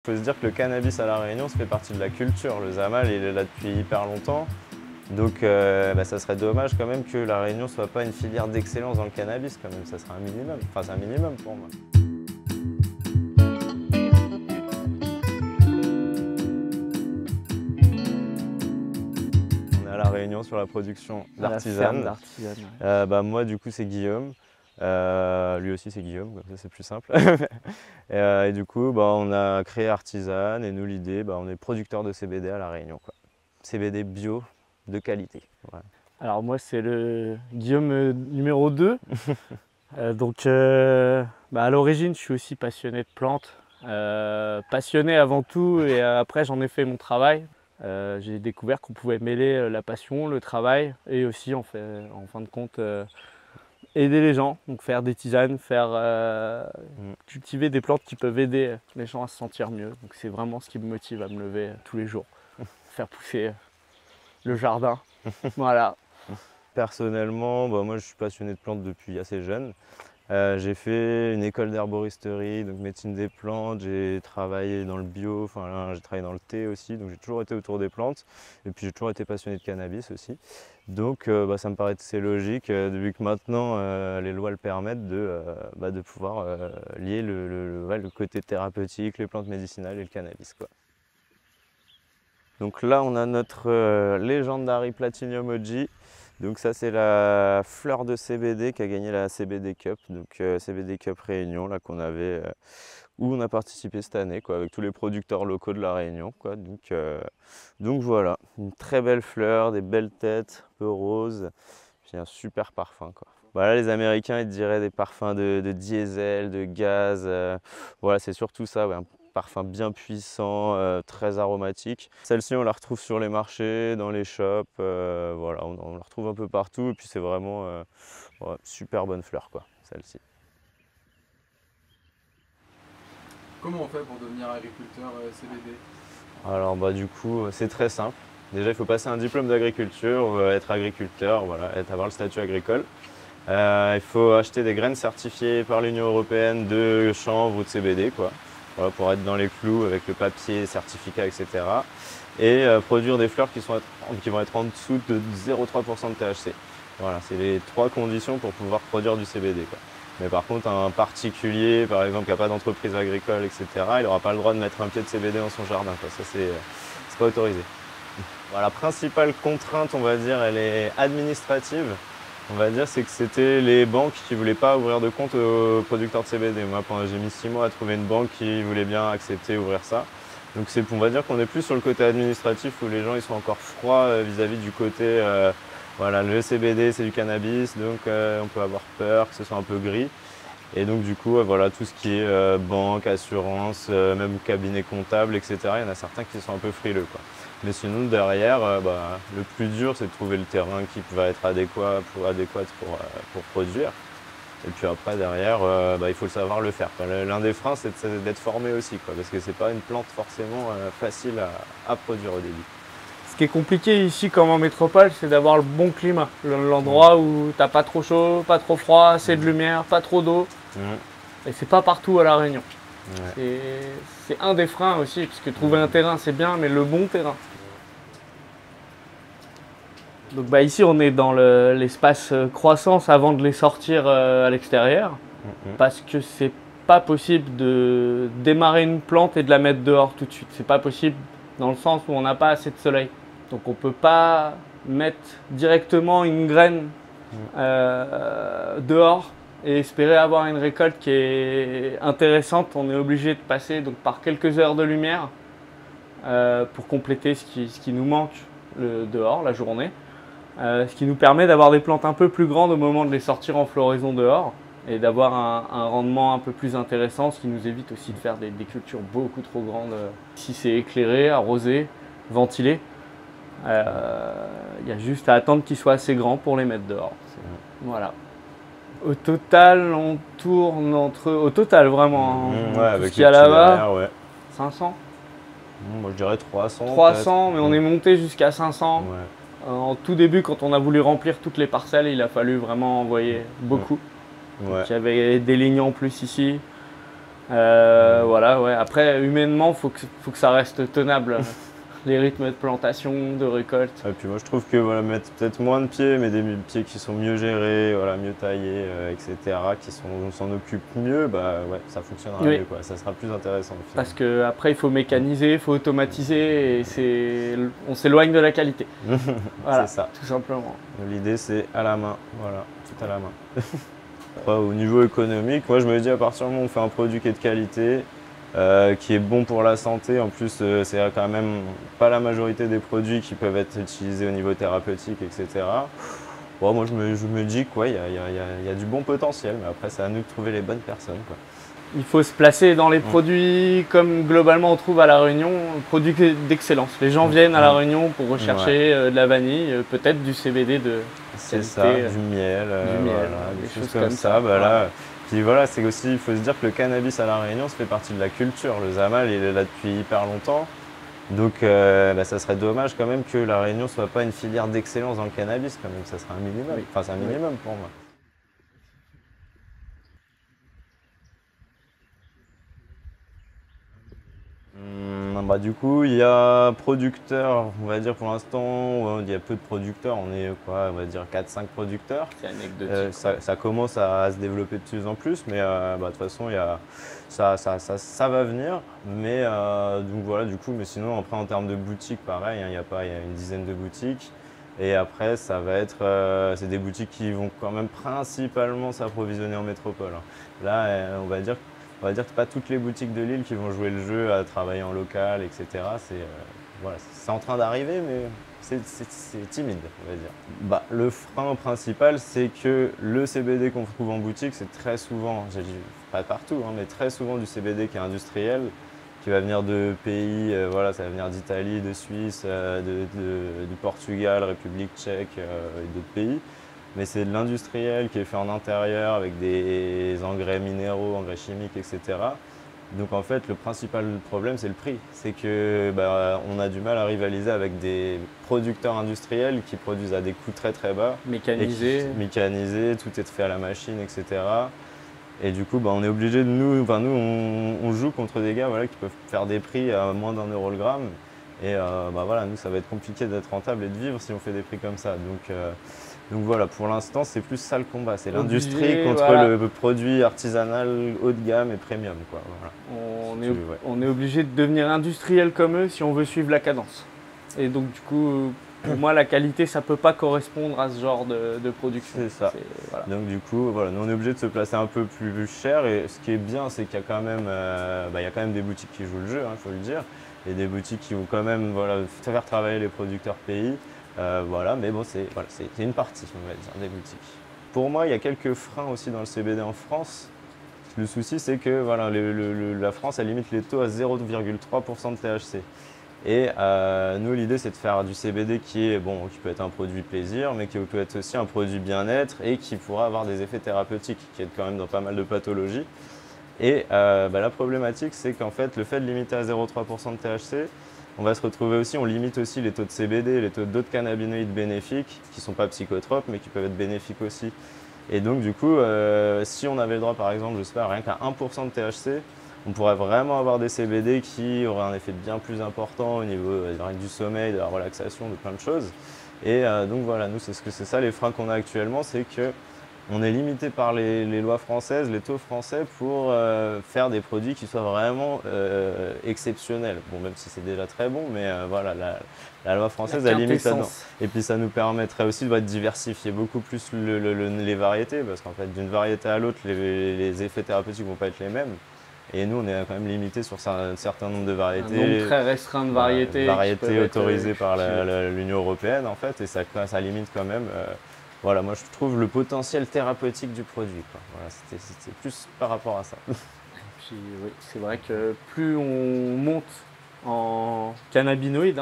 Il faut se dire que le cannabis à La Réunion, ça fait partie de la culture. Le Zamal, il est là depuis hyper longtemps. Donc ça serait dommage quand même que La Réunion ne soit pas une filière d'excellence dans le cannabis quand même. Ça serait un minimum. Enfin, c'est un minimum pour moi. On est à La Réunion sur la production d'artisanes. Moi, du coup, c'est Guillaume. Lui aussi c'est Guillaume, comme ça c'est plus simple. Et du coup on a créé Artisane et nous l'idée, on est producteur de CBD à La Réunion, quoi. CBD bio de qualité. Voilà. Alors moi c'est le Guillaume numéro 2. À l'origine je suis aussi passionné de plantes. Passionné avant tout et après j'en ai fait mon travail. J'ai découvert qu'on pouvait mêler la passion, le travail et aussi en fin de compte aider les gens, donc faire des tisanes, cultiver des plantes qui peuvent aider les gens à se sentir mieux. Donc c'est vraiment ce qui me motive à me lever tous les jours, faire pousser le jardin. Voilà. Personnellement, moi je suis passionné de plantes depuis assez jeune. J'ai fait une école d'herboristerie, donc médecine des plantes, j'ai travaillé dans le bio, j'ai travaillé dans le thé aussi, donc j'ai toujours été autour des plantes. Et puis j'ai toujours été passionné de cannabis aussi. Donc ça me paraissait logique, vu que maintenant les lois le permettent, de pouvoir lier le côté thérapeutique, les plantes médicinales et le cannabis, quoi. Donc là on a notre Legendary Platinum OG. Donc ça c'est la fleur de CBD qui a gagné la CBD Cup, donc CBD Cup Réunion là qu'on avait, où on a participé cette année, quoi, avec tous les producteurs locaux de La Réunion, quoi. Donc voilà, une très belle fleur, des belles têtes, un peu roses, puis un super parfum, quoi. Voilà, les Américains ils diraient des parfums de diesel, de gaz, voilà c'est surtout ça, ouais, parfum bien puissant, très aromatique. Celle-ci on la retrouve sur les marchés, dans les shops, voilà, on la retrouve un peu partout et puis c'est vraiment super bonne fleur, quoi, celle-ci. Comment on fait pour devenir agriculteur CBD? Alors du coup c'est très simple. Déjà il faut passer un diplôme d'agriculture, être agriculteur, voilà, avoir le statut agricole. Il faut acheter des graines certifiées par l'Union européenne de chanvre ou de CBD, quoi. Voilà, pour être dans les clous avec le papier, certificat, etc. Et produire des fleurs qui vont être en dessous de 0,3% de THC. Voilà, c'est les 3 conditions pour pouvoir produire du CBD, quoi. Mais par contre, un particulier, par exemple, qui n'a pas d'entreprise agricole, etc., il n'aura pas le droit de mettre un pied de CBD dans son jardin, quoi. Ça, c'est pas autorisé. Voilà, la principale contrainte, on va dire, elle est administrative. On va dire, c'est que c'était les banques qui ne voulaient pas ouvrir de compte aux producteurs de CBD. Moi, j'ai mis 6 mois à trouver une banque qui voulait bien accepter ouvrir ça. Donc on va dire qu'on est plus sur le côté administratif où les gens ils sont encore froids vis-à-vis du côté, voilà, le CBD c'est du cannabis, donc on peut avoir peur que ce soit un peu gris. Et donc du coup, voilà, tout ce qui est banque, assurance, même cabinet comptable, etc., il y en a certains qui sont un peu frileux, quoi. Mais sinon, derrière, le plus dur, c'est de trouver le terrain qui va être adéquat pour produire. Et puis après, derrière, il faut savoir le faire. L'un des freins, c'est d'être formé aussi, quoi, parce que c'est pas une plante forcément facile à produire au début. Ce qui est compliqué ici, comme en métropole, c'est d'avoir le bon climat. L'endroit où t'as pas trop chaud, pas trop froid, assez de lumière, pas trop d'eau. Et c'est pas partout à La Réunion. C'est un des freins aussi, puisque trouver un terrain c'est bien, mais le bon terrain. Donc ici on est dans l'espace croissance avant de les sortir à l'extérieur, parce que c'est pas possible de démarrer une plante et de la mettre dehors tout de suite. C'est pas possible dans le sens où on n'a pas assez de soleil. Donc on peut pas mettre directement une graine dehors et espérer avoir une récolte qui est intéressante. On est obligé de passer donc par quelques heures de lumière pour compléter ce qui nous manque dehors la journée. Ce qui nous permet d'avoir des plantes un peu plus grandes au moment de les sortir en floraison dehors et d'avoir un rendement un peu plus intéressant, ce qui nous évite aussi de faire des cultures beaucoup trop grandes. Si c'est éclairé, arrosé, ventilé, il y a juste à attendre qu'ils soient assez grands pour les mettre dehors. Voilà. Au total, on tourne au total vraiment, avec ce qu'il y a là-bas, 500. Moi je dirais 300. 300, mais on est monté jusqu'à 500. Ouais. En tout début, quand on a voulu remplir toutes les parcelles, il a fallu vraiment envoyer beaucoup. Donc, il y avait des lignes en plus ici. Voilà, ouais. Après, humainement, faut que ça reste tenable. Les rythmes de plantation, de récolte. Et puis moi je trouve que voilà, mettre peut-être moins de pieds, mais des pieds qui sont mieux gérés, voilà, mieux taillés, etc., on s'en occupe mieux, bah ouais, ça fonctionnera Oui. mieux, quoi. Ça sera plus intéressant. Parce qu'après, il faut mécaniser, il faut automatiser, et on s'éloigne de la qualité. Voilà, c'est ça. tout simplement. L'idée c'est à la main, voilà, tout à la main. Après, au niveau économique, moi je me dis à partir du moment où on fait un produit qui est de qualité, qui est bon pour la santé, en plus c'est quand même pas la majorité des produits qui peuvent être utilisés au niveau thérapeutique, etc. Bon, moi je me dis qu'il y a du bon potentiel, mais après c'est à nous de trouver les bonnes personnes, quoi. Il faut se placer dans les produits comme globalement on trouve à La Réunion, produits d'excellence. Les gens viennent à La Réunion pour rechercher de la vanille, peut-être du CBD de C'est qualité, ça, du miel, voilà, des choses comme ça. Bah, là, puis voilà, c'est aussi, il faut se dire que le cannabis à La Réunion, ça fait partie de la culture. Le Zamal, il est là depuis hyper longtemps. Donc bah, ça serait dommage quand même que La Réunion soit pas une filière d'excellence dans le cannabis quand même. Ça serait un minimum. Oui. Enfin, c'est un minimum pour moi. Bah, du coup, il y a producteurs, on va dire pour l'instant, il y a peu de producteurs, on est quoi, on va dire 4-5 producteurs. C'est anecdotique. Ça commence à se développer de plus en plus, mais bah, de toute façon, ça va venir. Mais donc voilà, du coup, mais sinon, après en termes de boutiques, pareil, hein, il y a une dizaine de boutiques. Et après, ça va être, c'est des boutiques qui vont quand même principalement s'approvisionner en métropole, hein. Là, on va dire que pas toutes les boutiques de Lille qui vont jouer le jeu à travailler en local, etc. Voilà, c'est en train d'arriver, mais c'est timide, on va dire. Bah, le frein principal, c'est que le CBD qu'on trouve en boutique, c'est très souvent, j'ai dit pas partout, hein, mais très souvent du CBD qui est industriel, qui va venir de pays, voilà, ça va venir d'Italie, de Suisse, du Portugal, République tchèque et d'autres pays. Mais c'est de l'industriel qui est fait en intérieur avec des engrais minéraux, engrais chimiques, etc. Donc en fait, le principal problème, c'est le prix. C'est que bah, on a du mal à rivaliser avec des producteurs industriels qui produisent à des coûts très très bas. Mécanisés, tout est fait à la machine, etc. Et du coup, bah, on est obligé de nous on joue contre des gars voilà, qui peuvent faire des prix à moins d'1 euro le gramme. Et bah, voilà, nous, ça va être compliqué d'être rentable et de vivre si on fait des prix comme ça. Donc voilà, pour l'instant, c'est plus ça le combat. C'est l'industrie contre voilà, le produit artisanal haut de gamme et premium, quoi. Voilà. On est obligé de devenir industriel comme eux si on veut suivre la cadence. Et donc du coup, pour moi, la qualité, ça ne peut pas correspondre à ce genre de production. C'est ça. Voilà. Donc du coup, voilà, nous on est obligé de se placer un peu plus cher. Et ce qui est bien, c'est qu'il y a quand même, il y a quand même des boutiques qui jouent le jeu, il faut le dire. Et des boutiques qui vont quand même faire travailler les producteurs pays. Voilà, mais bon, c'est une partie, on va dire, des boutiques. Pour moi, il y a quelques freins aussi dans le CBD en France. Le souci, c'est que voilà, la France, elle limite les taux à 0,3% de THC. Et nous, l'idée, c'est de faire du CBD qui peut être un produit plaisir, mais qui peut être aussi un produit bien-être et qui pourra avoir des effets thérapeutiques, qui aident quand même dans pas mal de pathologies. Et la problématique, c'est qu'en fait, le fait de limiter à 0,3% de THC, on va se retrouver aussi, on limite aussi les taux de CBD, les taux d'autres cannabinoïdes bénéfiques, qui ne sont pas psychotropes, mais qui peuvent être bénéfiques aussi. Et donc, du coup, si on avait le droit, par exemple, je sais pas, rien qu'à 1% de THC, on pourrait vraiment avoir des CBD qui auraient un effet bien plus important au niveau du sommeil, de la relaxation, de plein de choses. Et donc voilà, nous, c'est ça les freins qu'on a actuellement, c'est que on est limité par les lois françaises, les taux français pour faire des produits qui soient vraiment exceptionnels. Bon, même si c'est déjà très bon, mais voilà, la loi française, elle limite là-dedans. Et puis ça nous permettrait aussi de diversifier beaucoup plus les variétés, parce qu'en fait, d'une variété à l'autre, les effets thérapeutiques ne vont pas être les mêmes. Et nous, on est quand même limité sur un certain nombre de variétés. Un nombre très restreint de variétés. Variétés autorisées par l'Union européenne, en fait, et ça limite quand même. Voilà, moi je trouve le potentiel thérapeutique du produit, quoi. Voilà, c'était plus par rapport à ça. Et puis oui, c'est vrai que plus on monte en cannabinoïdes,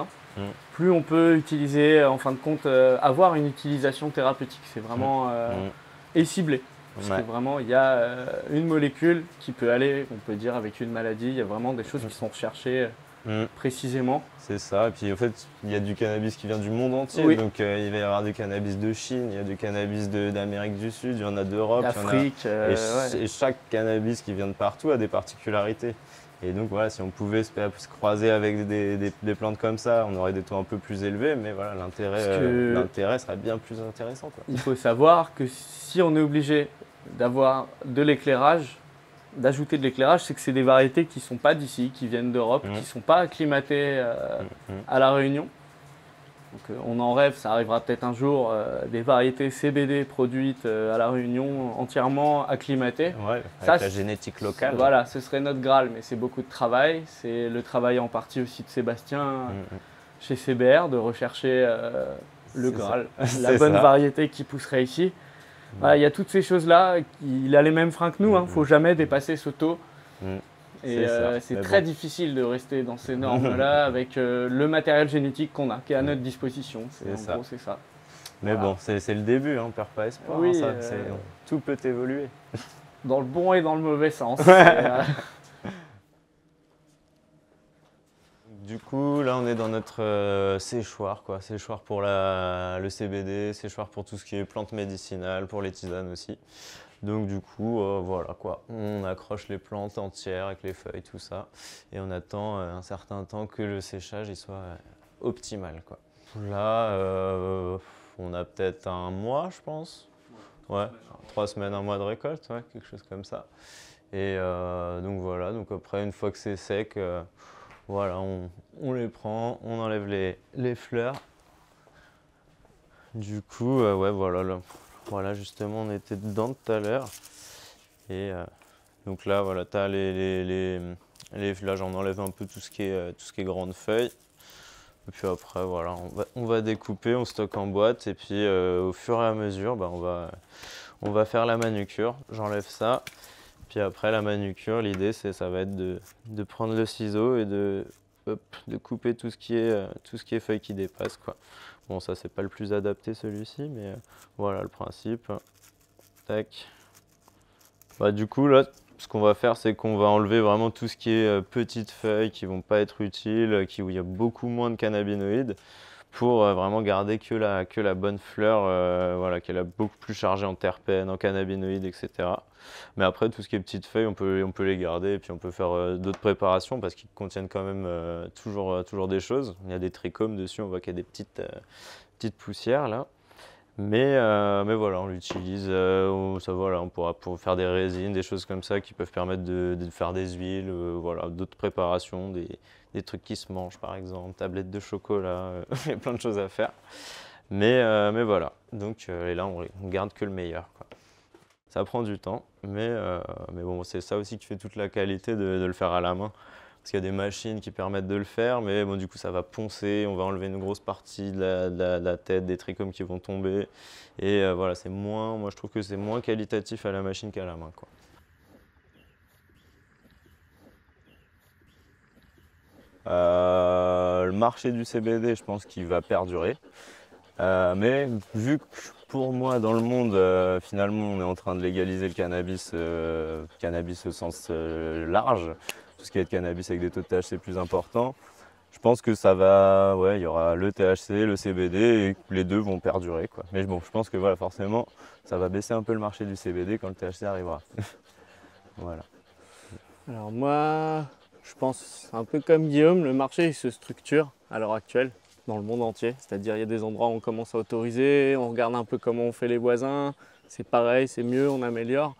plus on peut utiliser, en fin de compte, avoir une utilisation thérapeutique. C'est vraiment et ciblé. Parce que vraiment, il y a une molécule qui peut aller, on peut dire, avec une maladie. Il y a vraiment des choses qui sont recherchées précisément. C'est ça. Et puis en fait, il y a du cannabis qui vient du monde entier. Oui. Donc il va y avoir du cannabis de Chine, il y a du cannabis d'Amérique du Sud, il y en a d'Europe, D'Afrique. et chaque cannabis qui vient de partout a des particularités. Et donc voilà, si on pouvait se croiser avec des plantes comme ça, on aurait des taux un peu plus élevés, mais voilà, l'intérêt serait bien plus intéressant, quoi. Il faut savoir que si on est obligé d'avoir de l'éclairage, d'ajouter de l'éclairage, c'est que c'est des variétés qui ne sont pas d'ici, qui viennent d'Europe, qui ne sont pas acclimatées à La Réunion. Donc on en rêve, ça arrivera peut-être un jour, des variétés CBD produites à La Réunion, entièrement acclimatées. Ouais, Ça, avec la génétique locale. Voilà, ce serait notre Graal, mais c'est beaucoup de travail. C'est le travail en partie aussi de Sébastien chez CBR, de rechercher le Graal, la bonne variété qui pousserait ici. Voilà, il y a toutes ces choses-là, il a les mêmes freins que nous, il ne faut jamais dépasser ce taux. Et c'est très difficile de rester dans ces normes-là avec le matériel génétique qu'on a, qui est à notre disposition. En gros, c'est ça. Mais bon, c'est le début, on ne perd pas espoir. Oui, tout peut évoluer. Dans le bon et dans le mauvais sens. Du coup, là, on est dans notre séchoir, quoi. Séchoir pour le CBD, séchoir pour tout ce qui est plantes médicinales, pour les tisanes aussi. Donc du coup, voilà quoi, on accroche les plantes entières avec les feuilles, tout ça, et on attend un certain temps que le séchage il soit optimal, quoi. Là, on a peut-être un mois, je pense. Ouais, 3 semaines, un mois de récolte, ouais, quelque chose comme ça. Et donc voilà, donc après, une fois que c'est sec, voilà, on les prend, on enlève les fleurs. Du coup, ouais, voilà. Là. Voilà, justement, on était dedans tout à l'heure. Et donc là, voilà, tu as là, j'en enlève un peu tout ce qui est grandes feuilles. Et puis après, voilà, on va découper, on stocke en boîte. Et puis au fur et à mesure, bah, on va faire la manucure. J'enlève ça. Puis après, la manucure, l'idée, ça va être de prendre le ciseau et de couper tout ce qui est feuilles qui dépassent, quoi. Bon, ça, c'est pas le plus adapté, celui-ci, mais voilà le principe. Tac. Bah, du coup, là, ce qu'on va faire, c'est qu'on va enlever vraiment tout ce qui est petites feuilles qui vont pas être utiles, où il y a beaucoup moins de cannabinoïdes, pour vraiment garder que la bonne fleur, voilà, qu'elle est beaucoup plus chargée en terpènes, en cannabinoïdes, etc. Mais après, tout ce qui est petites feuilles, on peut les garder et puis on peut faire d'autres préparations parce qu'ils contiennent quand même toujours des choses. Il y a des trichomes dessus, on voit qu'il y a des petites poussières là. Mais voilà, on l'utilise, voilà, on pourra pour faire des résines, des choses comme ça qui peuvent permettre de faire des huiles, voilà, d'autres préparations, des trucs qui se mangent par exemple, tablettes de chocolat, il y a plein de choses à faire. Mais voilà, donc et là on garde que le meilleur, quoi. Ça prend du temps, mais bon, c'est ça aussi qui fait toute la qualité de le faire à la main. Parce qu'il y a des machines qui permettent de le faire, mais bon, du coup, ça va poncer, on va enlever une grosse partie de la tête, des trichomes qui vont tomber. Et voilà, moi je trouve que c'est moins qualitatif à la machine qu'à la main, quoi. Le marché du CBD, je pense qu'il va perdurer. Mais vu que pour moi, dans le monde, finalement, on est en train de légaliser le cannabis au sens large, tout ce qui est de cannabis avec des taux de THC plus importants, je pense que ça va, ouais, il y aura le THC, le CBD, et les deux vont perdurer, quoi. Mais bon, je pense que voilà, forcément, ça va baisser un peu le marché du CBD quand le THC arrivera. Voilà. Alors moi, je pense un peu comme Guillaume, le marché il se structure à l'heure actuelle dans le monde entier. C'est-à-dire il y a des endroits où on commence à autoriser, on regarde un peu comment on fait les voisins, c'est pareil, c'est mieux, on améliore.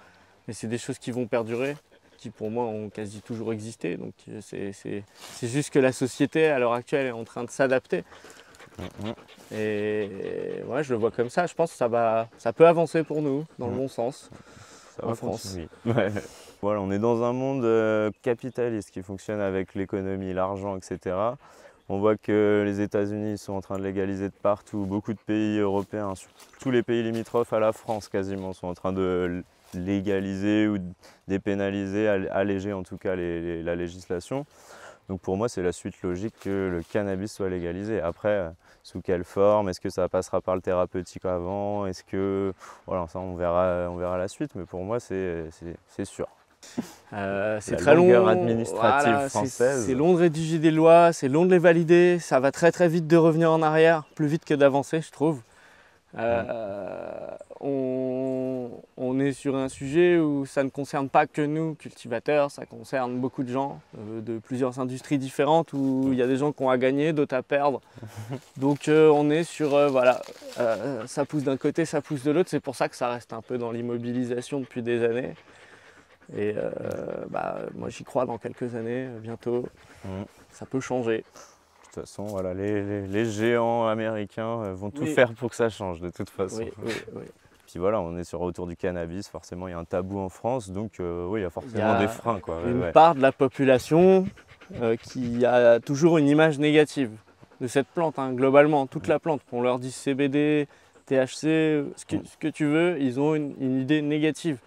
Mais c'est des choses qui vont perdurer, qui pour moi ont quasi toujours existé. Donc c'est juste que la société à l'heure actuelle est en train de s'adapter. Et ouais, je le vois comme ça. Je pense que ça peut avancer pour nous dans le bon sens en France. Ouais. Voilà, on est dans un monde capitaliste qui fonctionne avec l'économie, l'argent, etc. On voit que les États-Unis sont en train de légaliser de partout. Beaucoup de pays européens, tous les pays limitrophes à la France quasiment, sont en train de légaliser ou dépénaliser, alléger en tout cas la législation. Donc pour moi, c'est la suite logique que le cannabis soit légalisé. Après, sous quelle forme? Est-ce que ça passera par le thérapeutique avant? Est-ce que... Voilà, ça on verra la suite, mais pour moi, c'est sûr. C'est La très long. longueur administrative française. C'est long de rédiger des lois, c'est long de les valider. Ça va très très vite de revenir en arrière, plus vite que d'avancer, je trouve. On est sur un sujet où ça ne concerne pas que nous, cultivateurs, ça concerne beaucoup de gens de plusieurs industries différentes où il y a des gens qui ont à gagner, d'autres à perdre. Donc on est sur, ça pousse d'un côté, ça pousse de l'autre. C'est pour ça que ça reste un peu dans l'immobilisation depuis des années. Et moi j'y crois dans quelques années, bientôt, ça peut changer. De toute façon, voilà, les géants américains vont tout Oui. faire pour que ça change de toute façon. Oui. Puis voilà, on est autour du cannabis, forcément il y a un tabou en France, donc oui, il y a forcément des freins, quoi. Une part de la population qui a toujours une image négative de cette plante, hein, globalement, toute la plante. On leur dit CBD, THC, ce que tu veux, ils ont une idée négative.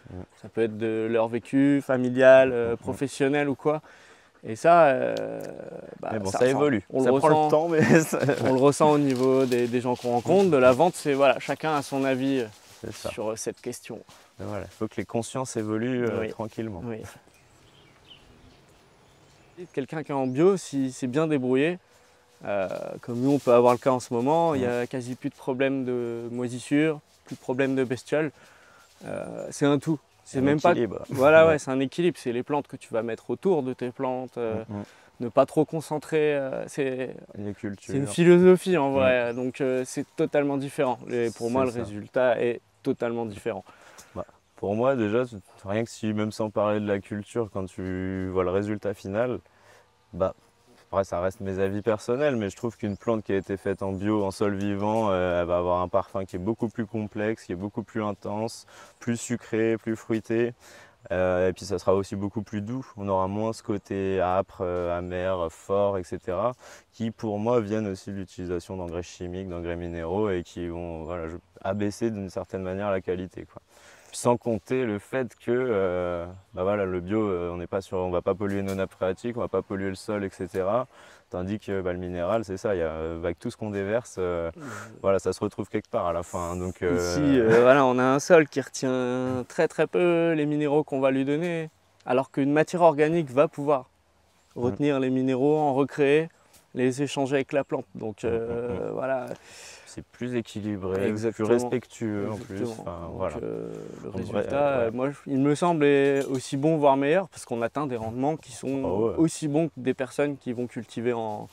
Ça peut être de leur vécu familial, professionnel ou quoi. Et ça, mais bon, ça ressent. évolue. On ça le prend ressent, le temps, mais on le ressent au niveau des gens qu'on rencontre. De la vente, c'est voilà, chacun a son avis sur cette question. il faut que les consciences évoluent tranquillement. Oui. Quelqu'un qui est en bio, si c'est bien débrouillé, comme nous on peut avoir le cas en ce moment, il n'y a quasi plus de problèmes de moisissure, plus de problèmes de bestioles. C'est un tout. C'est même équilibre. pas. Voilà, c'est un équilibre. C'est les plantes que tu vas mettre autour de tes plantes. Ne pas trop concentrer. C'est une philosophie en vrai. Donc c'est totalement différent. Et pour moi, le résultat est totalement différent. Pour moi, déjà, rien que même sans parler de la culture, quand tu vois le résultat final, après, ça reste mes avis personnels, mais je trouve qu'une plante qui a été faite en bio, en sol vivant, elle va avoir un parfum qui est beaucoup plus complexe, qui est beaucoup plus intense, plus sucré, plus fruité. Et puis ça sera aussi beaucoup plus doux. On aura moins ce côté âpre, amer, fort, etc. qui pour moi viennent aussi de l'utilisation d'engrais chimiques, d'engrais minéraux et qui vont abaisser d'une certaine manière la qualité, quoi. Sans compter le fait que le bio, on ne va pas polluer nos nappes phréatiques, on ne va pas polluer le sol, etc. Tandis que le minéral, c'est ça, avec tout ce qu'on déverse, ça se retrouve quelque part à la fin. Hein, donc, Ici, on a un sol qui retient très très peu les minéraux qu'on va lui donner, alors qu'une matière organique va pouvoir retenir les minéraux, en recréer, les échanger avec la plante. Donc c'est plus équilibré, Exactement. plus respectueux en plus. Le résultat, moi, il me semble est aussi bon, voire meilleur, parce qu'on atteint des rendements qui sont aussi bons que des personnes qui vont cultiver en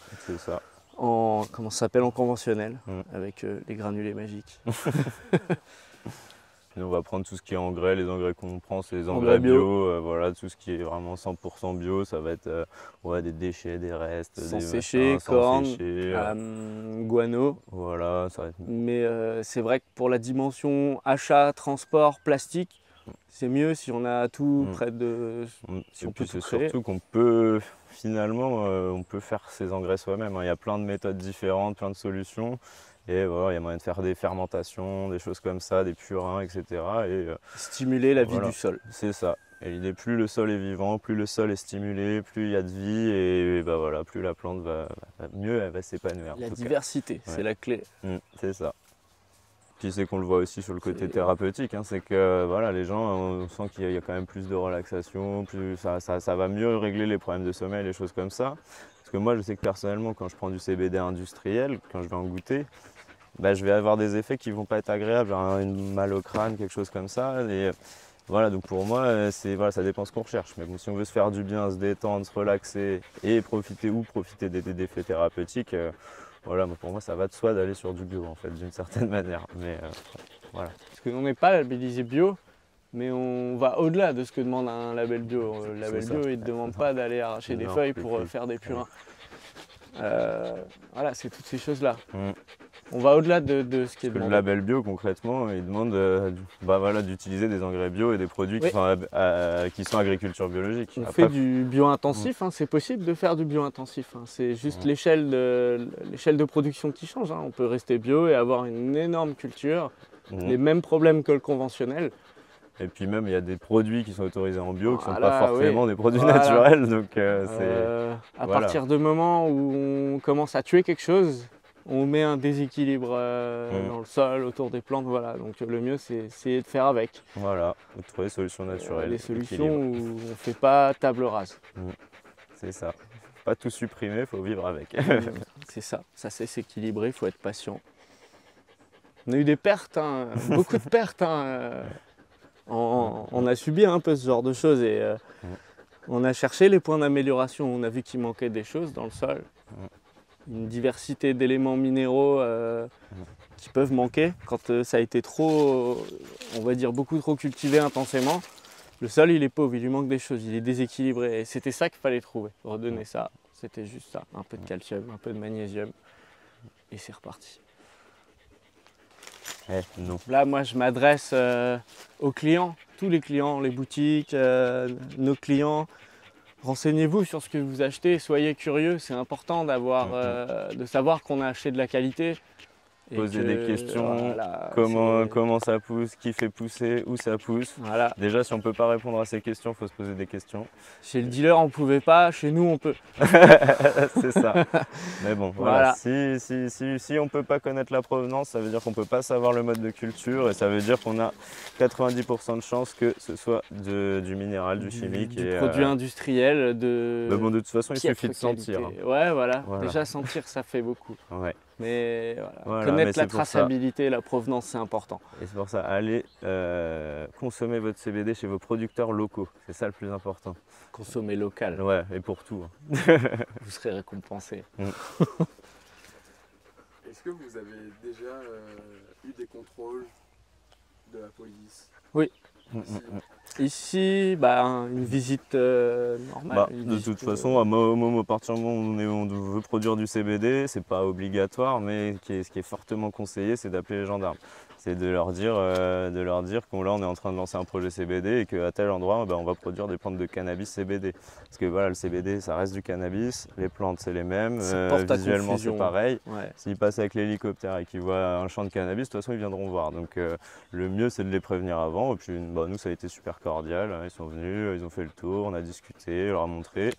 conventionnel, avec les granulés magiques. Nous, on va prendre tout ce qui est engrais, les engrais qu'on prend, c'est les engrais bio, tout ce qui est vraiment 100% bio, ça va être des déchets, des restes, sans sécher, cornes, guano. Voilà, ça va être... Mais c'est vrai que pour la dimension achat, transport, plastique, c'est mieux si on a tout près de... Si on peut tout créer. Surtout qu'on peut finalement, on peut faire ses engrais soi-même. Hein. Il y a plein de méthodes différentes, plein de solutions. Et il y a moyen de faire des fermentations, des choses comme ça, des purins, etc. Et, stimuler la vie du sol. C'est ça. Et l'idée, plus le sol est vivant, plus le sol est stimulé, plus il y a de vie, et plus la plante mieux elle va s'épanouir. La diversité, c'est la clé. C'est ça. Puis c'est qu'on le voit aussi sur le côté thérapeutique, hein, c'est que les gens, on sent qu'il y a quand même plus de relaxation, ça va mieux régler les problèmes de sommeil, les choses comme ça. Parce que moi, je sais que personnellement, quand je prends du CBD industriel, quand je vais en goûter, je vais avoir des effets qui ne vont pas être agréables, genre une mal au crâne, quelque chose comme ça. Et donc pour moi, ça dépend ce qu'on recherche. Mais bon, si on veut se faire du bien, se détendre, se relaxer et profiter des effets thérapeutiques, pour moi, ça va de soi d'aller sur du bio, en fait, d'une certaine manière. Mais Parce qu'on n'est pas labellisé bio, mais on va au-delà de ce que demande un label bio. Le label bio, il ne te demande pas d'aller arracher des feuilles pour faire des purins. C'est toutes ces choses-là. On va au-delà de ce qui est demandé. Le label bio, concrètement, il demande d'utiliser des engrais bio et des produits qui sont agriculture biologique. On fait du bio-intensif, c'est possible de faire du bio-intensif. C'est juste l'échelle de production qui change. On peut rester bio et avoir une énorme culture, les mêmes problèmes que le conventionnel. Et puis même, il y a des produits qui sont autorisés en bio qui ne sont pas forcément des produits naturels. Donc, à partir du moment où on commence à tuer quelque chose, on met un déséquilibre dans le sol, autour des plantes, voilà. Donc le mieux c'est essayer de faire avec. Voilà, faut trouver des solutions naturelles. Des solutions où on ne fait pas table rase. C'est ça. Pas tout supprimer, il faut vivre avec. C'est ça, ça c'est s'équilibrer, il faut être patient. On a eu des pertes, hein, beaucoup de pertes. Hein, on a subi un peu ce genre de choses et on a cherché les points d'amélioration. On a vu qu'il manquait des choses dans le sol. Une diversité d'éléments minéraux qui peuvent manquer quand ça a été trop, on va dire beaucoup trop cultivé intensément. Le sol il est pauvre, il lui manque des choses, il est déséquilibré et c'était ça qu'il fallait trouver, redonner ça, c'était juste ça, un peu de calcium, un peu de magnésium et c'est reparti. Non. Là moi je m'adresse aux clients, tous les clients, les boutiques, nos clients. Renseignez-vous sur ce que vous achetez, soyez curieux, c'est important d'avoir, de savoir qu'on a acheté de la qualité. Poser des questions, voilà, comment ça pousse, qui fait pousser, où ça pousse. Voilà. Déjà, si on ne peut pas répondre à ces questions, il faut se poser des questions. Chez le dealer, on ne pouvait pas, chez nous, on peut. C'est ça. Mais bon, voilà. Si on ne peut pas connaître la provenance, ça veut dire qu'on ne peut pas savoir le mode de culture et ça veut dire qu'on a 90% de chances que ce soit du minéral, du chimique. Du produit industriel, Mais bon, de toute façon, il suffit de sentir. Ouais, voilà. Déjà, sentir, ça fait beaucoup. Ouais. Mais voilà. Connaître la traçabilité, la provenance, c'est important. Et c'est pour ça, allez consommer votre CBD chez vos producteurs locaux. C'est ça le plus important. Consommer local. Ouais, et pour tout. Vous serez récompensé. Est-ce que vous avez déjà eu des contrôles de la police? Oui. Ici, une visite normale. De toute façon, à partir du moment où on veut produire du CBD, c'est pas obligatoire, mais ce qui est fortement conseillé, c'est d'appeler les gendarmes. C'est de leur dire qu'on là on est en train de lancer un projet CBD et qu'à tel endroit on va produire des plantes de cannabis CBD. Parce que voilà, le CBD ça reste du cannabis, les plantes c'est les mêmes, visuellement c'est pareil. Ouais. S'ils passent avec l'hélicoptère et qu'ils voient un champ de cannabis, de toute façon ils viendront voir. Donc le mieux c'est de les prévenir avant. Et puis nous ça a été super cordial, ils sont venus, ils ont fait le tour, on a discuté, on leur a montré.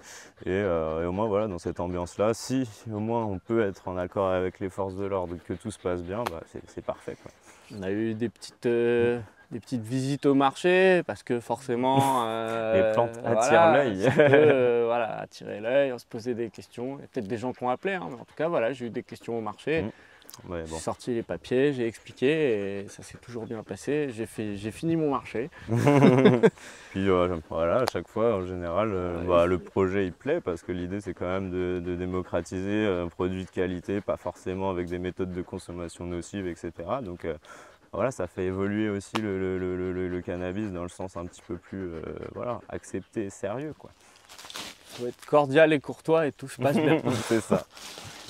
Et au moins voilà, dans cette ambiance là, si au moins on peut être en accord avec les forces de l'ordre, que tout se passe bien, c'est parfait, quoi. On a eu des petites visites au marché parce que forcément les plantes attirent l'œil. Attirer l'œil, on se posait des questions. Il y a peut-être des gens qui ont appelé, hein, mais en tout cas voilà, j'ai eu des questions au marché. Ouais, j'ai sorti les papiers, j'ai expliqué et ça s'est toujours bien passé. J'ai fini mon marché. Puis voilà, à chaque fois en général le projet il plaît parce que l'idée c'est quand même de démocratiser un produit de qualité, pas forcément avec des méthodes de consommation nocives, etc. Donc voilà, ça fait évoluer aussi le cannabis dans le sens un petit peu plus accepté et sérieux, quoi. Il faut être cordial et courtois et tout se passe bien. C'est ça.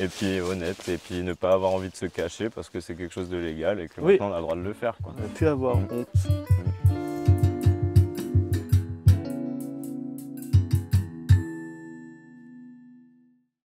Et puis honnête, et puis ne pas avoir envie de se cacher parce que c'est quelque chose de légal et que maintenant on a le droit de le faire, quoi. On ne peut plus avoir honte.